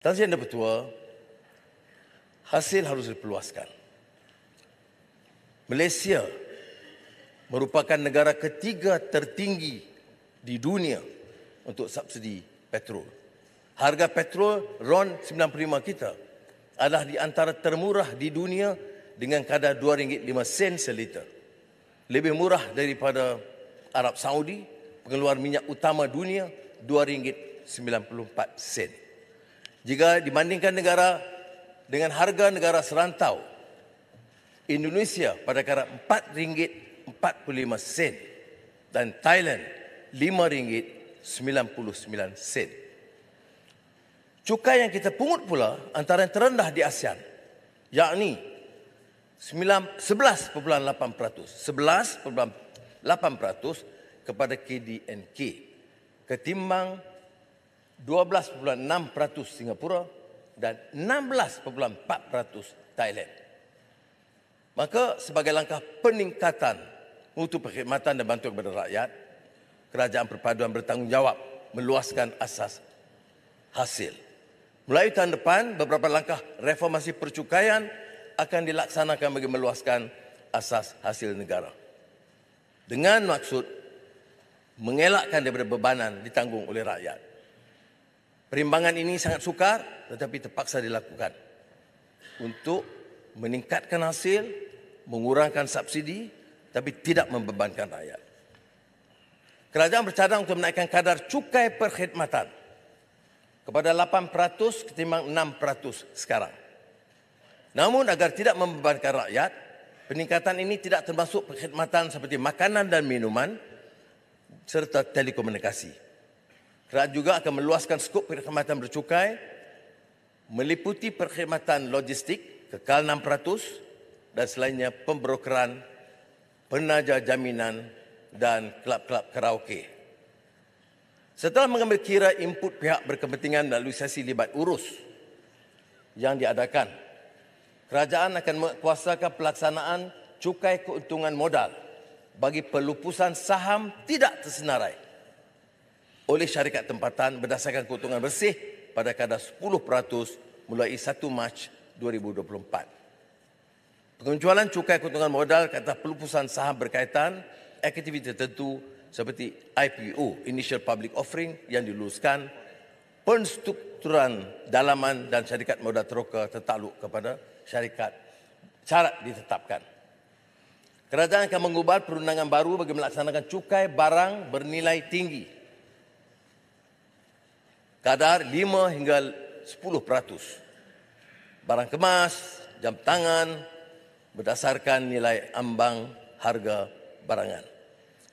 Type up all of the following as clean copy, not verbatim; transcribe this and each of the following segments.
Tuan Yang Bertuah, hasil harus diperluaskan. Malaysia merupakan negara ketiga tertinggi di dunia untuk subsidi petrol. Harga petrol RON 95 kita adalah di antara termurah di dunia dengan kadar RM2.05 seliter. Lebih murah daripada Arab Saudi, pengeluar minyak utama dunia, RM2.94. Jika dibandingkan negara dengan harga negara serantau, Indonesia pada kadar RM4.45 dan Thailand RM5.99. Cukai yang kita pungut pula antara yang terendah di ASEAN, yakni 11.8%. 11.8% kepada KDNK ketimbang 12.6% Singapura dan 16.4% Thailand. Maka sebagai langkah peningkatan mutu perkhidmatan dan bantuan kepada rakyat, Kerajaan Perpaduan bertanggungjawab meluaskan asas hasil. Mulai tahun depan, beberapa langkah reformasi percukaian akan dilaksanakan bagi meluaskan asas hasil negara. Dengan maksud mengelakkan daripada bebanan ditanggung oleh rakyat. Perimbangan ini sangat sukar tetapi terpaksa dilakukan untuk meningkatkan hasil, mengurangkan subsidi tapi tidak membebankan rakyat. Kerajaan bercadang untuk menaikkan kadar cukai perkhidmatan kepada 8% ketimbang 6% sekarang. Namun agar tidak membebankan rakyat, peningkatan ini tidak termasuk perkhidmatan seperti makanan dan minuman serta telekomunikasi. Kerajaan juga akan meluaskan skop perkhidmatan bercukai meliputi perkhidmatan logistik kekal 6% dan selainnya pembrokeran, penaja jaminan dan kelab-kelab karaoke. Setelah mengambil kira input pihak berkepentingan melalui sesi libat urus yang diadakan, kerajaan akan menguasakan pelaksanaan cukai keuntungan modal bagi pelupusan saham tidak tersenarai oleh syarikat tempatan berdasarkan keuntungan bersih pada kadar 10% mulai 1 Mac 2024. Pengecualian cukai keuntungan modal ke atas pelupusan saham berkaitan aktiviti tertentu seperti IPO, Initial Public Offering yang diluluskan, penstrukturan dalaman dan syarikat modal teroka tertakluk kepada syarikat syarat ditetapkan. Kerajaan akan mengubah perundangan baru bagi melaksanakan cukai barang bernilai tinggi. Kadar 5 hingga 10%. Barang kemas, jam tangan berdasarkan nilai ambang harga barangan.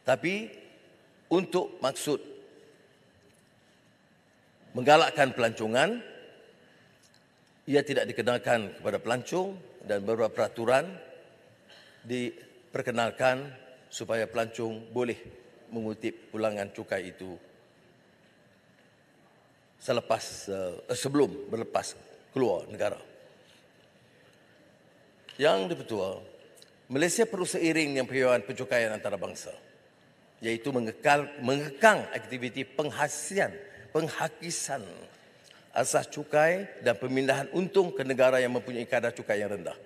Tapi untuk maksud menggalakkan pelancongan, ia tidak dikenakan kepada pelancong dan beberapa peraturan diperkenalkan supaya pelancong boleh mengutip pulangan cukai itu sebelum berlepas keluar negara. Yang di-Pertua, Malaysia perlu seiring dengan perayaan pencukaian antarabangsa, iaitu mengekang aktiviti penghakisan asas cukai dan pemindahan untung ke negara yang mempunyai kadar cukai yang rendah.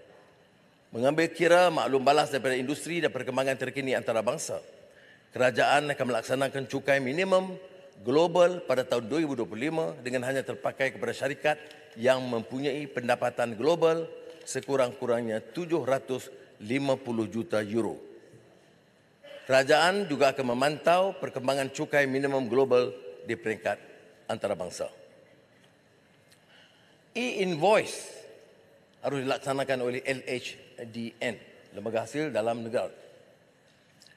Mengambil kira maklum balas daripada industri dan perkembangan terkini antarabangsa, kerajaan akan melaksanakan cukai minimum global pada tahun 2025 dengan hanya terpakai kepada syarikat yang mempunyai pendapatan global sekurang-kurangnya 750 juta euro. Kerajaan juga akan memantau perkembangan cukai minimum global di peringkat antarabangsa. E-invoice harus dilaksanakan oleh LHDN, Lembaga Hasil Dalam Negara.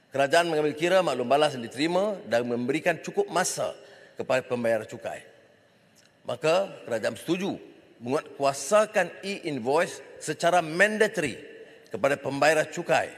Kerajaan mengambil kira maklum balas yang diterima dan memberikan cukup masa kepada pembayar cukai. Maka kerajaan setuju menguatkuasakan e-invoice secara mandatory kepada pembayar cukai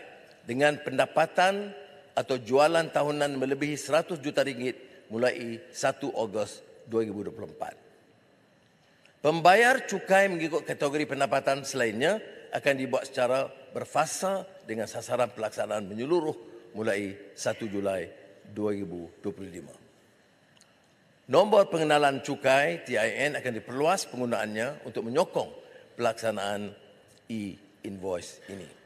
dengan pendapatan atau jualan tahunan melebihi 100 juta ringgit mulai 1 Ogos 2024. Pembayar cukai mengikut kategori pendapatan selainnya akan dibuat secara berfasa dengan sasaran pelaksanaan menyeluruh mulai 1 Julai 2025. Nombor pengenalan cukai TIN akan diperluas penggunaannya untuk menyokong pelaksanaan e-invoice ini.